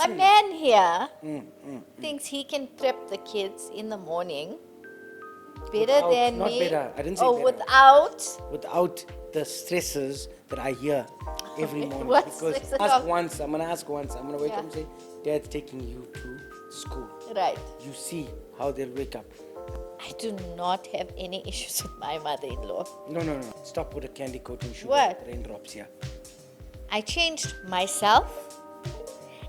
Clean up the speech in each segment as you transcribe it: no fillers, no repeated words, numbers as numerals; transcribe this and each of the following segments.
My man here thinks he can prep the kids in the morning better Without- than not me. better. I didn't say Oh, better. without. the stresses that I hear every Okay, morning. what Because stresses ask of- once, I'm gonna ask once. I'm gonna wake Yeah. up and say, Dad's taking you to school. Right. You see how they'll wake up. I do not have any issues with my mother-in-law. No. Stop with the candy coating sugar. What? Raindrops here. I changed myself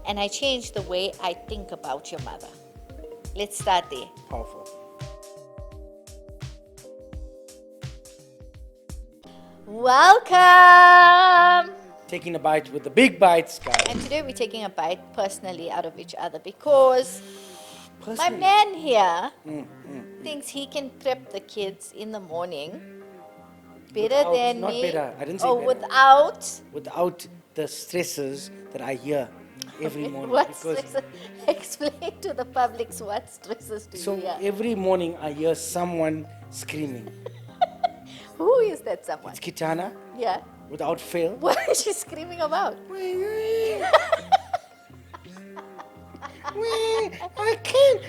and I changed the way I think about your mother. Let's start there. Powerful. Welcome! Taking a bite with the big bites, guys. And today we're taking a bite personally out of each other because my Personally. man here thinks he can prep the kids in the morning better Without- than not me. better. I didn't say Oh, better. without. the stresses that I hear every morning. What Because stresses? Explain to the public what stresses do so you hear. every morning I hear someone screaming. Who is that someone? It's Kitana, Yeah. without fail. What is she screaming about? I can't.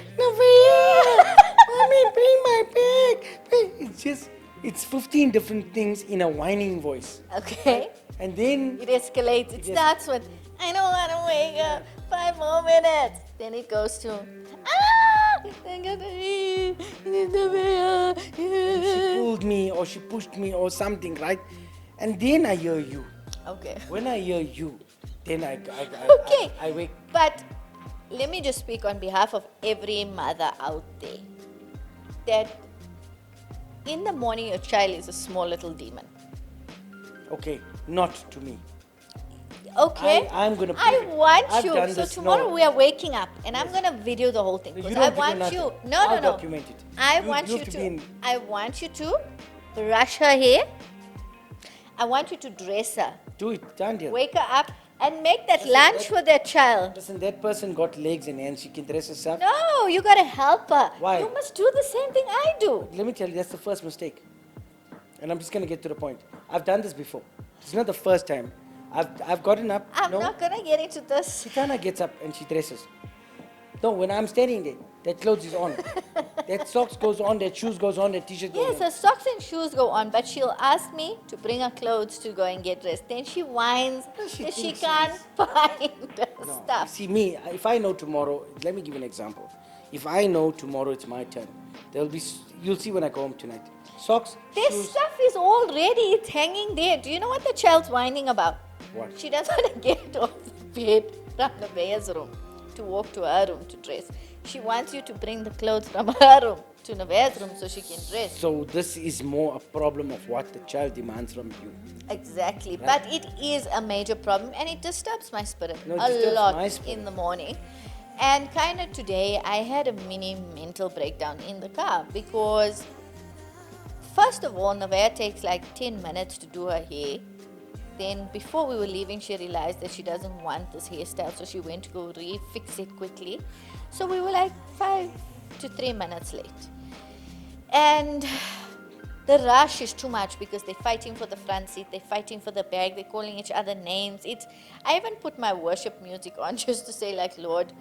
Mommy, bring my bag. It's 15 different things in a whining voice. Okay. And then, It escalates. It Yes. starts with, I don't want to wake up. 5 more minutes. Then it goes to, she pulled me or she pushed me or something, right? And then I hear you. Okay. When I hear you, then Okay. I wake. But let me just speak on behalf of every mother out there that in the morning your child is a small little demon. Okay, not to me. Okay? I'm gonna I prove it. want I've you. done So this. tomorrow No. we are waking up and I'm going to video the whole thing. You Because don't I video want nothing. you. I'll No. document it. I You- want you you have to to. be in- I want you to brush her hair. I want you to dress her. Do it, Daniel. Wake her up and make that lunch for that child. Listen, that person got legs and hands. She can dress herself. No, you got to help her. Why? You must do the same thing I do. Let me tell you, that's the first mistake. And I'm just going to get to the point. I've done this before. It's not the first time. I've gotten up. I'm no, not going to get into this. Sitana gets up and she dresses. No, when I'm standing there, that clothes is on. That socks goes on, that shoes goes on, that t-shirt goes Yes, on. her socks and shoes go on, but she'll ask me to bring her clothes to go and get dressed. Then she whines she that she thinks can't find her No, you stuff. see me, if I know tomorrow, let me give you an example. If I know tomorrow it's my turn, you'll see when I go home tonight. Socks, This shoes, stuff is all ready. It's hanging there. Do you know what the child's whining about? What? She doesn't want to get off the bed from the Nevaeh's room to walk to her room to dress. She wants you to bring the clothes from her room to Nevaeh's room so she can dress. So this is more a problem of what the child demands from you. Exactly. But it is a major problem and it disturbs my spirit No, it a disturbs lot my spirit. in the morning. And kind of today, I had a mini mental breakdown in the car because, first of all, Nevaeh takes like 10 minutes to do her hair. Then, before we were leaving, she realized that she doesn't want this hairstyle, so she went to go refix it quickly. So we were like 5 to 3 minutes late. And the rush is too much because they're fighting for the front seat, they're fighting for the bag, they're calling each other names. I even put my worship music on just to say, like, Lord,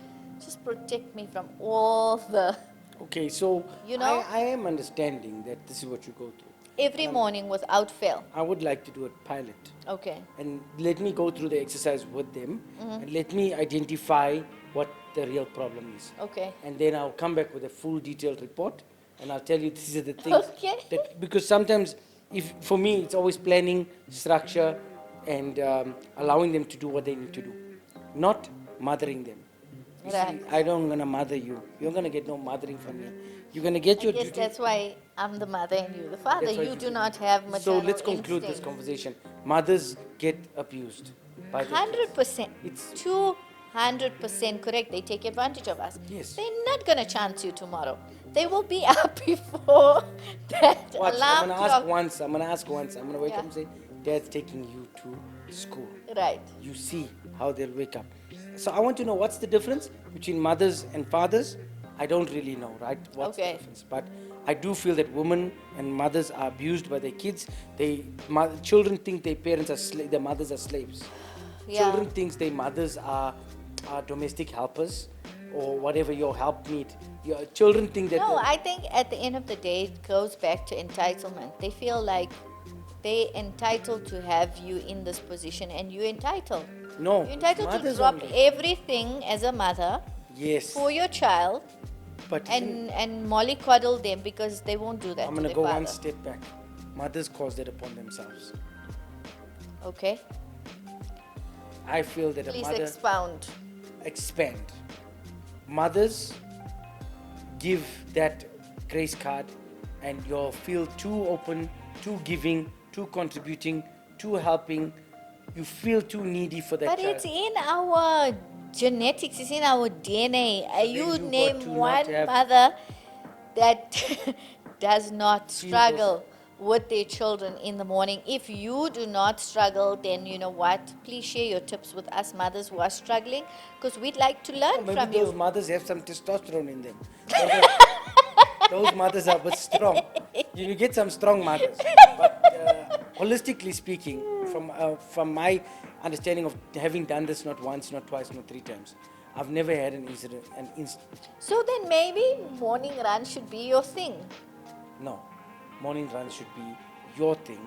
just protect me from all the Okay, so You know? I am understanding that this is what you go through. every morning without fail. I would like to do a pilot. Okay. And let me go through the exercise with them Mm-hmm. and let me identify what the real problem is. Okay. And then I'll come back with a full detailed report and I'll tell you these are the things. Okay. Because sometimes, for me, it's always planning, structure, and allowing them to do what they need to do, not mothering them. You Right. see, I don't gonna mother you. You're gonna get no mothering from me. You're gonna get your Yes, duty. that's why I'm the mother and you the father. That's why You do not have maternal So let's conclude this instinct. conversation. Mothers get abused by the 100%. It's- 200% correct. They take advantage of us. Yes. They're not going to chance you tomorrow. They will be up before that Watch, alarm I'm clock. gonna ask once. I'm gonna wake Yeah. up and say, Dad's taking you to school. Right. You see how they'll wake up. So I want to know what's the difference between mothers and fathers. I don't really know, right? What's Okay. the difference? But I do feel that women and mothers are abused by their kids. Children think their parents are their mothers are slaves. Yeah. Children think their mothers are are domestic helpers or whatever your helpmeet. Your children think that. No, I think at the end of the day, it goes back to entitlement. They feel like they're entitled to have you in this position, and you're entitled. No, You're entitled to mothers drop only. everything as a mother Yes. for your child But and mollycoddle them, because they won't do that I'm to going to their go father. one step back. Mothers cause that upon themselves. Okay, I feel that please a mother expound. expand. Mothers give that grace card, and you'll feel too open, too giving, too contributing, too helping. You feel too needy for that But child. it's in our genetics, it's in our DNA. then You you got name to not one have- mother that does not Feel struggle with their children in the morning. If you do not struggle, then you know what? Please share your tips with us mothers who are struggling, because we'd like to learn Maybe from those you. mothers have some testosterone in them. Those mothers are a bit strong. You get some strong mothers. But holistically speaking, from my understanding of having done this not once, not twice, not 3 times, I've never had an incident. So then maybe morning run should be your thing. No, morning run should be your thing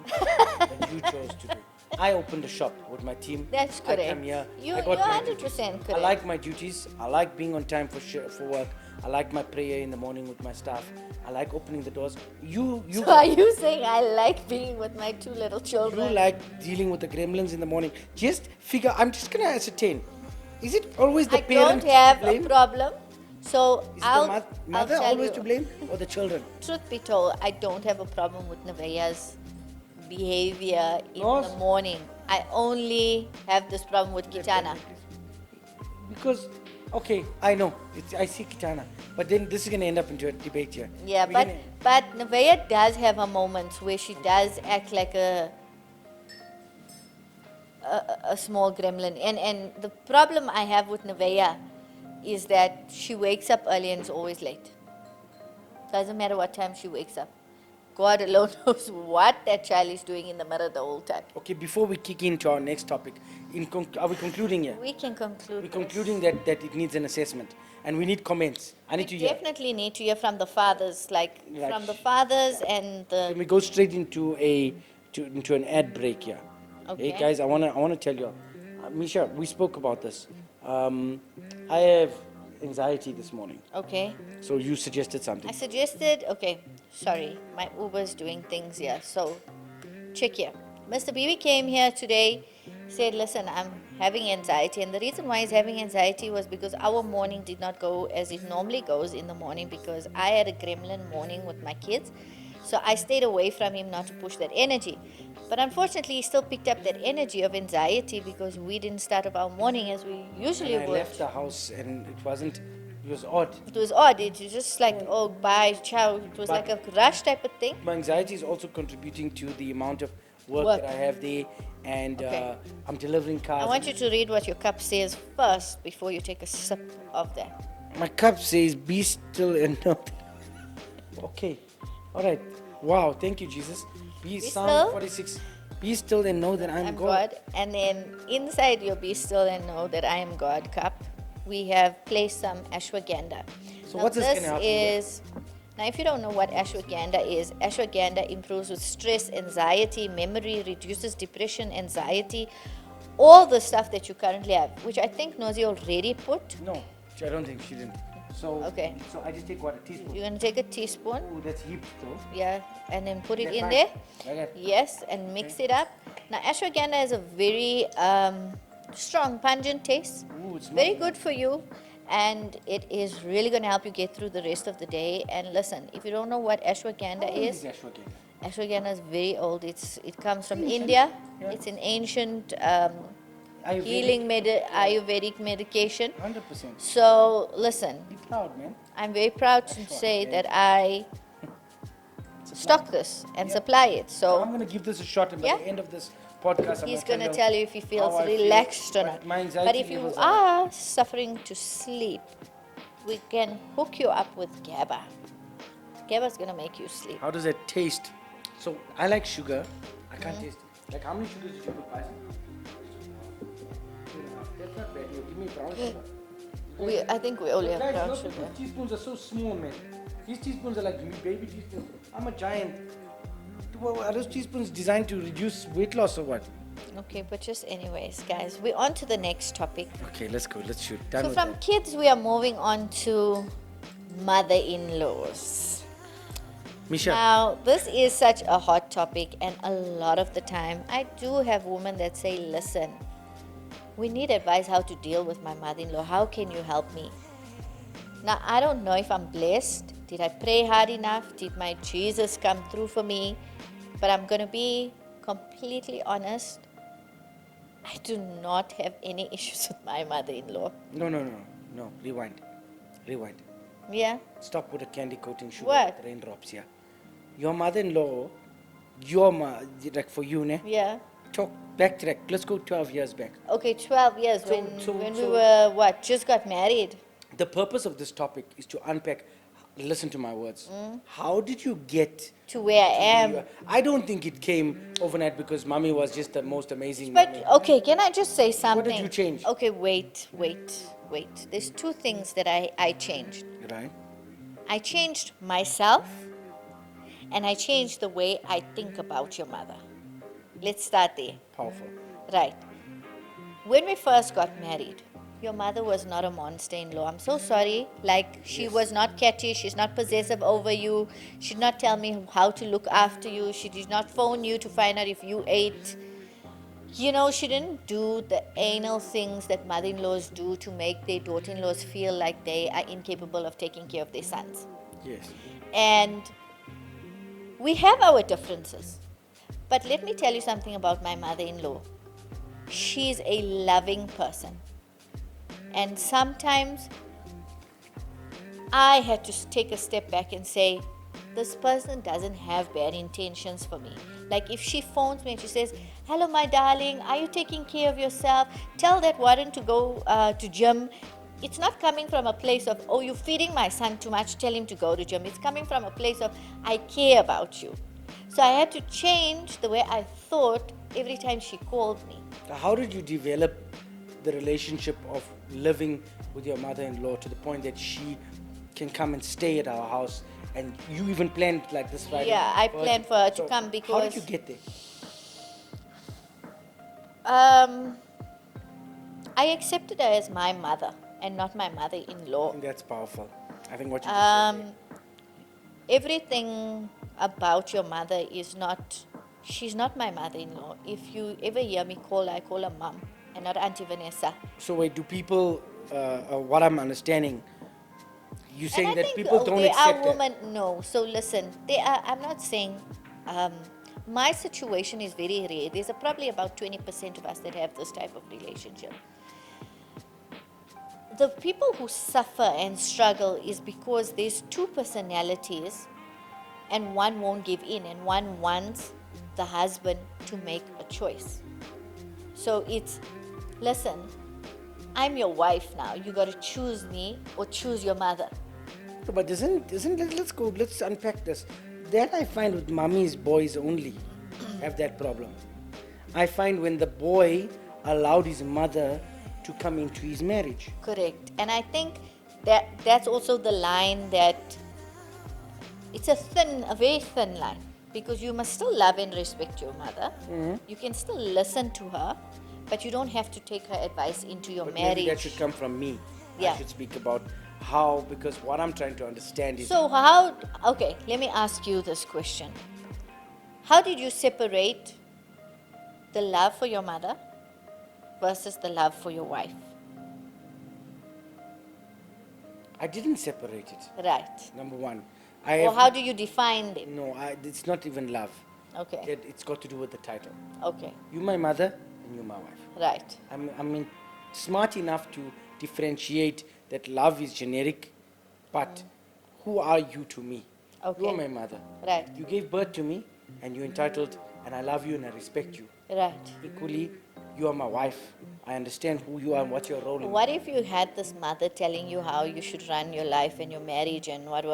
that you chose to do. I opened a shop with my team. That's I correct. come here. You're I got my 100% duties. correct. I like my duties. I like being on time for work. I like my prayer in the morning with my staff. I like opening the doors. You So are you saying I like being with my 2 little you children? like dealing with the gremlins in the morning. Just figure. I'm just gonna ascertain. Is it always the I parent don't have to blame? a problem. So Is I'll, the I'll mother tell always you, to blame, or the children? truth be told, I don't have a problem with Nevaeh's behavior in Yours? the morning. I only have this problem with Kitana. Because, okay, I know. I see Kitana. But then this is going to end up into a debate here. Yeah, We're but gonna- but Nevaeh does have her moments where she does act like a small gremlin. And the problem I have with Nevaeh is that she wakes up early and is always late. Doesn't matter what time she wakes up. God alone knows what that child is doing in the mirror the whole time. Okay, before we kick into our next topic, are we concluding here? We can conclude. We're this. concluding that it needs an assessment. And we need comments. I need to We hear. definitely need to hear from the fathers, like Right. from the fathers and Can the. we go straight into into an ad break here? Okay. Hey guys, I wanna tell you, Misha, we spoke about this. I have anxiety this morning, Okay. so you suggested something. I suggested, okay, sorry, my Uber's doing things here. So, check here. Mr. BB came here today, said, listen, I'm having anxiety. And the reason why he's having anxiety was because our morning did not go as it normally goes in the morning, because I had a gremlin morning with my kids. So I stayed away from him not to push that energy. But unfortunately, he still picked up that energy of anxiety because we didn't start off our morning as we usually And I would. left the house and it was odd. It was odd. It was just like, oh, bye, ciao. It was But- like a rush type of thing. My anxiety is also contributing to the amount of work Work. that I have there, and Okay. I'm delivering cars. I want you to read what your cup says first before you take a sip of that. My cup says, "Be still and know." Okay, all right. Wow, thank you, Jesus. Be Psalm still. 46. Be still and know that I'm I'm God. God. And then inside your be still and know that I am God cup, we have placed some ashwagandha. So Now what's this gonna help me with? is, now if you don't know what ashwagandha is, ashwagandha improves with stress, anxiety, memory, reduces depression, anxiety, all the stuff that you currently have, which I think Nozi already put. No, I don't think she didn't. So Okay. So I just take what, a teaspoon. You're going to take a teaspoon, Oh, that's heaped though. yeah, and then put it That's in fine. there. Like that. Yes, and mix it up. Now, ashwagandha has a very strong, pungent taste. Ooh, it smells Very nice. good for you, and it is really going to help you get through the rest of the day. And listen, if you don't know what ashwagandha How old is, ashwagandha? ashwagandha is very old. It comes from India. Yeah. It's an ancient Ayurvedic. healing Ayurvedic medication. 100%. So, listen, Be proud, man. I'm very proud to say that I stock this and supply it. So I'm So going to give this a shot, and by Yeah. the end of this podcast, he's I'm going to tell you if he feels how I feel. relaxed or But not. my anxiety But if you levels are suffering to sleep, we can hook you up with GABA. GABA is going to make you sleep. How does that taste? So I like sugar. I can't taste it. Like how many sugars did you put, Bison? That's not bad. You give me brown sugar. I think we only have Guys, brown your sugar. people's teaspoons are so small, man. These teaspoons are like baby teaspoons. I'm a giant. Well, are those teaspoons designed to reduce weight loss or what? Okay, but just anyways, guys, we're on to the next topic. Okay, let's go. Let's shoot. Done So with from that. kids, we are moving on to mother-in-laws. Misha, Now, this is such a hot topic, and a lot of the time, I do have women that say, listen, we need advice how to deal with my mother-in-law. How can you help me? Now, I don't know if I'm blessed. Did I pray hard enough? Did my Jesus come through for me? But I'm going to be completely honest. I do not have any issues with my mother-in-law. no. Rewind. Yeah? Stop with the candy coating sugar. What? Raindrops, yeah. Your mother-in-law, like for you, ne? Yeah. Talk backtrack. Let's go 12 years back. Okay, 12 years So- when we so- were, what, just got married. The purpose of this topic is to unpack. Listen to my words. Mm. How did you get To where I to am. where you are? I don't think it came overnight because mommy was just the most amazing. But mommy. okay, can I just say something? you change? Okay, wait. There's two things that I changed. Right? I changed myself and I changed the way I think about your mother. Let's start there. Powerful. Right. When we first got married, your mother was not a monster-in-law. I'm so sorry. Like, she was not catty. She's not possessive over you. She did not tell me how to look after you. She did not phone you to find out if you ate. You know, she didn't do the anal things that mother-in-laws do to make their daughter-in-laws feel like they are incapable of taking care of their sons. Yes. And we have our differences. But let me tell you something about my mother-in-law. She's a loving person. And sometimes I had to take a step back and say, this person doesn't have bad intentions for me. Like if she phones me and she says, hello, my darling, are you taking care of yourself? Tell that Warren to go to gym. It's not coming from a place of, oh, you're feeding my son too much, tell him to go to gym. It's coming from a place of, I care about you. So I had to change the way I thought every time she called me. How did you develop the relationship of living with your mother-in-law to the point that she can come and stay at our house, and you even planned like this Friday? Yeah, I her planned for her to so come how because- did you get there? I accepted her as my mother and not my I mother-in-law. think that's powerful. I think what you just said there. Everything about your mother is not, she's not my mother-in-law. If you ever hear me call her, I call her mom and not Auntie Vanessa. So wait, do people, what I'm understanding, you And saying I that think people don't there accept are that? women, no. So listen, I'm not saying, my situation is very rare. There's probably about 20% of us that have this type of relationship. The people who suffer and struggle is because there's two personalities and one won't give in and one wants the husband to make a choice. So it's, listen, I'm your wife now. You got to choose me or choose your mother. But let's unpack this. That I find with mummies, boys only have that problem. I find when the boy allowed his mother to come into his marriage. Correct. And I think that's also the line that it's a very thin line, because you must still love and respect your mother. You can still listen to her, but you don't have to take her advice into your But marriage. maybe that should come from me. Yeah. I should speak about how, because what I'm trying to understand is So okay, let me ask you this question. How did you separate the love for your mother versus the love for your wife? I didn't separate it. Right. Number one, Or how do you define them? no, it's not even love. Okay. It's got to do with the title. Okay. You my mother and you my wife. Right. I mean, smart enough to differentiate that love is generic, but who are you to me? Okay. You are my mother. Right. You gave birth to me, and you're entitled, and I love you and I respect you. Right. Equally, you are my wife. I understand who you are and what your role in. What if you had this mother telling you how you should run your life and your marriage and what?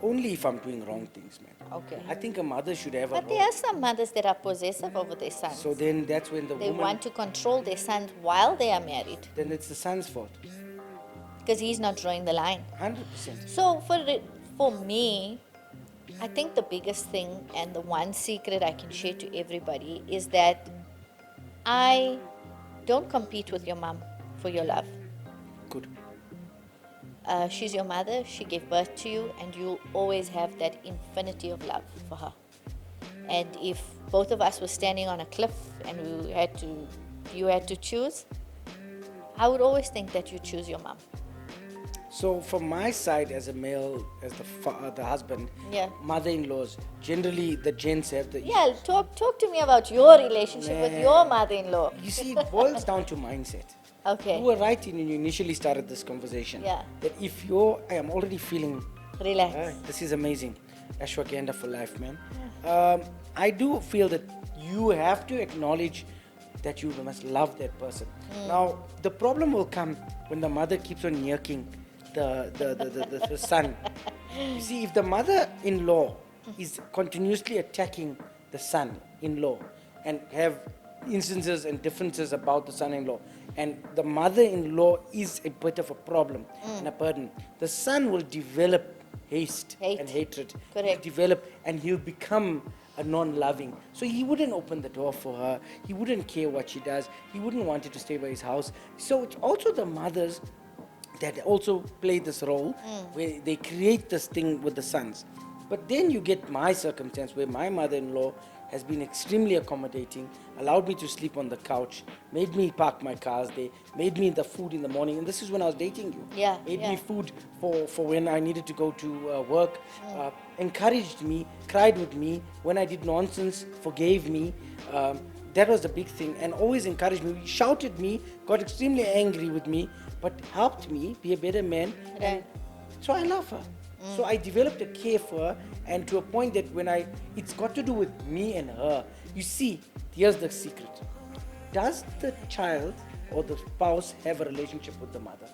Only if I'm doing wrong things, man. Okay. I think a mother should have a But role. there are some mothers that are possessive over their sons. So then that's when the They woman. want to control their sons while they are married. Then it's the son's fault. because he's not drawing the line. 100%. So for me, I think the biggest thing and the one secret I can share to everybody is that I don't compete with your mom for your love. Good. She's your mother, she gave birth to you, and you'll always have that infinity of love for her. And if both of us were standing on a cliff and you had to choose, I would always think that you choose your mom. So from my side as a male, as the husband, Yeah. mother-in-laws, generally the gents have the... Yeah, talk to me about your relationship with your mother-in-law. You see, it boils down to mindset. Okay. You were right when you initially started this conversation. Yeah. That if I am already feeling, Relax. this is amazing. Ashwagandha for life, man. I do feel that you have to acknowledge that you must love that person. Now, the problem will come when the mother keeps on yerking the son. You see, if the mother-in-law is continuously attacking the son-in-law and have instances and differences about the son-in-law, and the mother-in-law is a bit of a problem and a burden, the son will develop hate and hatred. Correct. He'll develop and he'll become a non-loving. So he wouldn't open the door for her. He wouldn't care what she does. He wouldn't want her to stay by his house. So it's also the mothers that also play this role where they create this thing with the sons. But then you get my circumstance where my mother-in-law has been extremely accommodating, allowed me to sleep on the couch, made me park my cars there, made me the food in the morning. And this is when I was dating you. Yeah, Made yeah. me food for when I needed to go to work, encouraged me, cried with me. When I did nonsense, forgave me. That was the big thing. And always encouraged me, shouted me, got extremely angry with me, but helped me be a better man. Right. So I love her. So I developed a care for her, and to a point that it's got to do with me and her. You see, here's the secret. Does the child or the spouse have a relationship with the mother?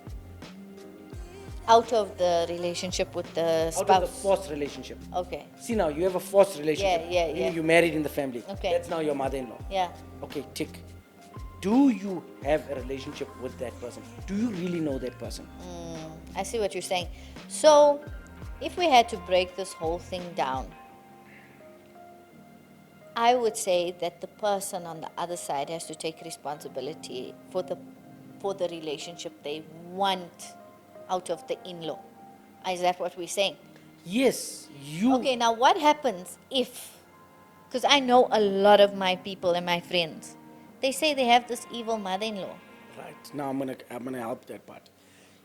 Out of the relationship with the spouse. Out of the forced relationship. Okay. See now, you have a forced relationship. Yeah. Meaning you married in the family. Okay. That's now your mother-in-law. Yeah. Okay, tick. Do you have a relationship with that person? Do you really know that person? I see what you're saying. So, if we had to break this whole thing down, I would say that the person on the other side has to take responsibility for the relationship they want out of the in-law. Is that what we're saying? Yes, you. Okay, now what happens if, because I know a lot of my people and my friends, they say they have this evil mother-in-law. Right. Now I'm gonna help that part.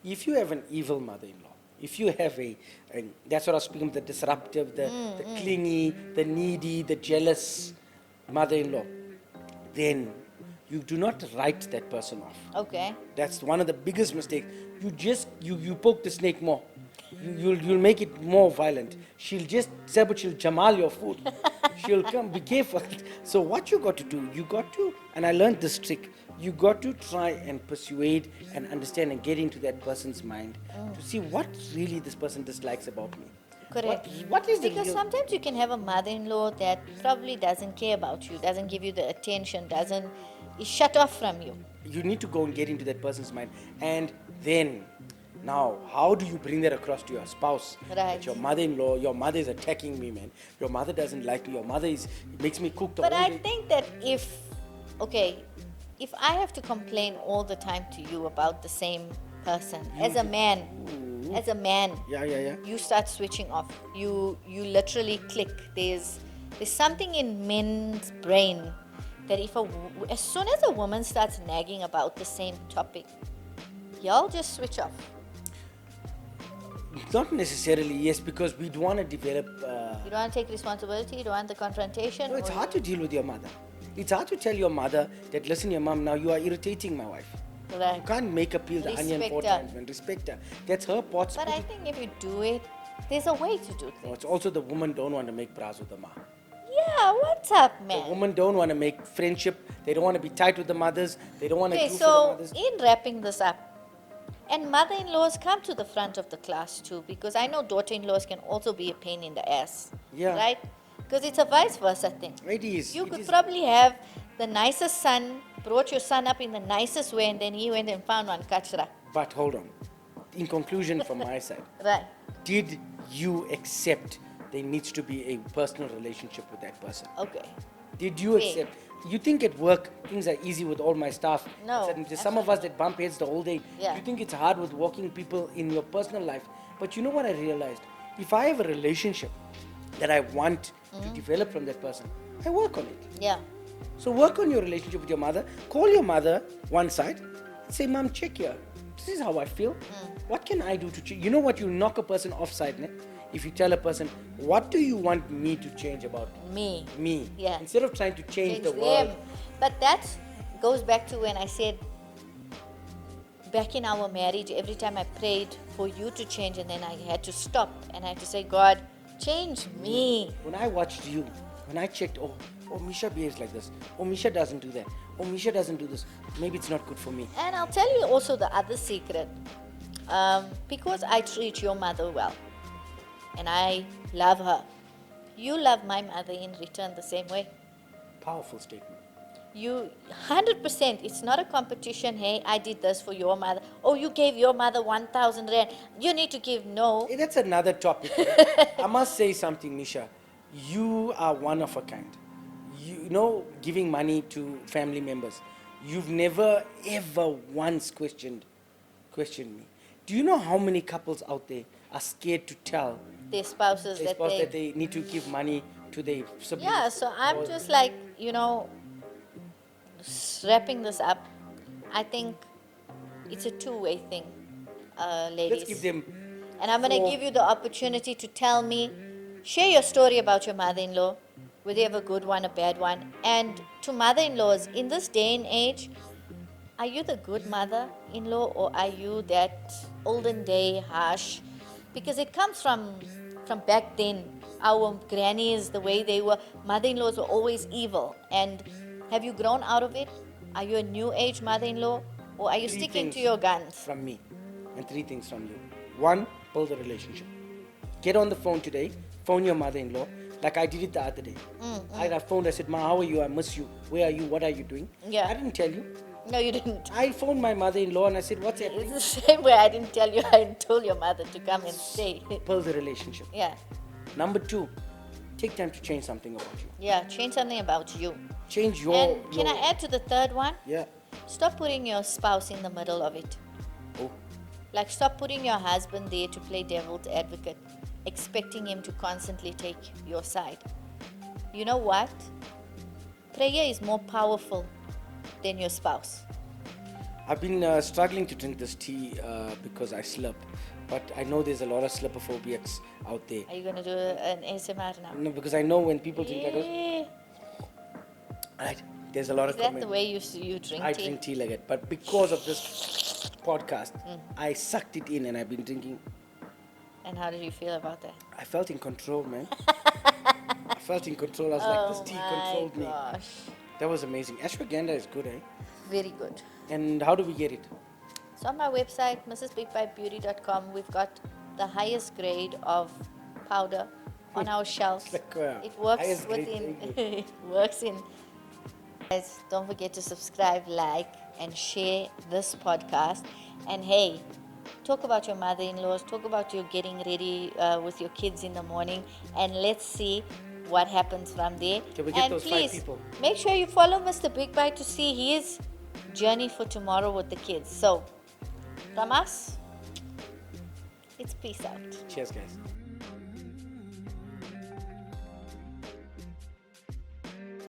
If you have an evil mother-in-law, if you have that's what I was speaking of, the disruptive, the clingy, the needy, the jealous mother-in-law, then you do not write that person off. Okay. That's one of the biggest mistakes. You poke the snake more. You'll make it more violent. She'll jamal your food. She'll come, be careful. So what you got to do, and I learned this trick, you got to try and persuade and understand and get into that person's mind to see what really this person dislikes about me. Correct. What is the Because real... sometimes you can have a mother-in-law that probably doesn't care about you, doesn't give you the attention, is shut off from you. You need to go and get into that person's mind. And then, now, how do you bring that across to your spouse? Right. That your mother-in-law, your mother is attacking me, man. Your mother doesn't like me. Your mother makes me cook the But whole I day. think that if I have to complain all the time to you about the same person, as a man, Yeah. you start switching off. You literally click. There's something in men's brain that as soon as a woman starts nagging about the same topic, y'all just switch off. Not necessarily, yes, because we want to develop... You don't want to take responsibility. You don't want the confrontation. No, it's or hard to deal with your mother. It's hard to tell your mother that, listen, your mom, now you are irritating my wife. Right. You can't make her peel the onion 4 Respect her. times, man. Respect her. That's her pot. But I think if you do it, there's a way to do No, things. it's also the woman don't want to make bras with the ma. Yeah, what's up, The man? women don't want to make friendship. They don't want to be tight with the mothers. They don't want to Okay, do for the so mothers. in wrapping this up, and mother-in-laws come to the front of the class too, because I know daughter-in-laws can also be a pain in the ass. Yeah. Right? Because it's a vice versa thing. It is. You it could is. probably have the nicest son, brought your son up in the nicest way, and then he went and found one kachra. But hold on. in conclusion from my side, Right. did you accept there needs to be a personal relationship with that person? Okay. Did you Okay. accept? You think at work things are easy with all my staff? No, There's some of us that bump heads the whole day. Yeah. You think it's hard with working people in your personal life. But you know what I realized? If I have a relationship that I want to develop from that person, I work on it. Yeah. So work on your relationship with your mother. Call your mother one side and say, Mom, check here. This is how I feel. What can I do to change? You know what? You knock a person offside, ne? If you tell a person, what do you want me to change about Me. me? Yeah. Instead of trying to change the Change world. them. But that goes back to when I said, back in our marriage, every time I prayed for you to change, and then I had to stop and I had to say, God, change me. When I watched you, when I checked, oh, Misha behaves like this. Oh, Misha doesn't do that. Oh, Misha doesn't do this. Maybe it's not good for me. And I'll tell you also the other secret. Because I treat your mother well and I love her, you love my mother in return the same way. Powerful statement. You 100%, it's not a competition. Hey, I did this for your mother. Oh, you gave your mother 1,000 rand. You need to give. No. Hey, that's another topic. Eh? I must say something, Misha. You are one of a kind. You know, giving money to family members. You've never ever once questioned me. Do you know how many couples out there are scared to tell Their spouses their spouse that they need to give money to their siblings? Yeah, so I'm Or- just like, wrapping this up. I think it's a two-way thing, ladies. Let's give them. And I'm going to four- give you the opportunity to tell me, share your story about your mother-in-law, whether you have a good one, a bad one. And to mother-in-laws, in this day and age, are you the good mother-in-law or are you that olden day harsh? Because it comes from back then. Our grannies, the way they were, mother-in-laws were always evil. And have you grown out of it? Are you a new age mother-in-law or are you Three sticking to things your guns? from me, and three things from you. One, build a relationship. Get on the phone today, phone your mother-in-law, like I did it the other day. I phoned, I said, Ma, how are you? I miss you. Where are you? What are you doing? Yeah. I didn't tell you. No, you didn't. I phoned my mother-in-law and I said, what's happening? It's the same way I didn't tell you, I told your mother to come and stay. Build a relationship. Yeah. Number two, take time to change something about you. Yeah, change something about you. Change your... And can I add to the third one? Yeah. Stop putting your spouse in the middle of it. Oh, Like, stop putting your husband there to play devil's advocate, expecting him to constantly take your side. You know what? Prayer is more powerful than your spouse. I've been struggling to drink this tea because I slurp. But I know there's a lot of slurpophobics out there. Are you going to do an ASMR now? No, because I know when people drink like this, Eh, right, there's a lot Is of that comment. the way you drink I tea? drink tea like that. But because of this podcast, I sucked it in and I've been drinking. And how did you feel about that? I felt in control, man. I felt in control. I was like, this tea controlled me. Gosh. That was amazing. Ashwagandha is good, eh? Very good. And how do we get it? So on my website, mrsbigbitebeauty.com, we've got the highest grade of powder on our shelves. Like, It works highest grade, within, very it works in. Guys, don't forget to subscribe, like, and share this podcast. And hey, talk about your mother-in-laws, talk about you getting ready with your kids in the morning, and let's see what happens from there. Can we get and those 5 please, people? make sure you follow Mr. BigBite to see his journey for tomorrow with the kids. So, from us, it's peace out. Cheers, guys.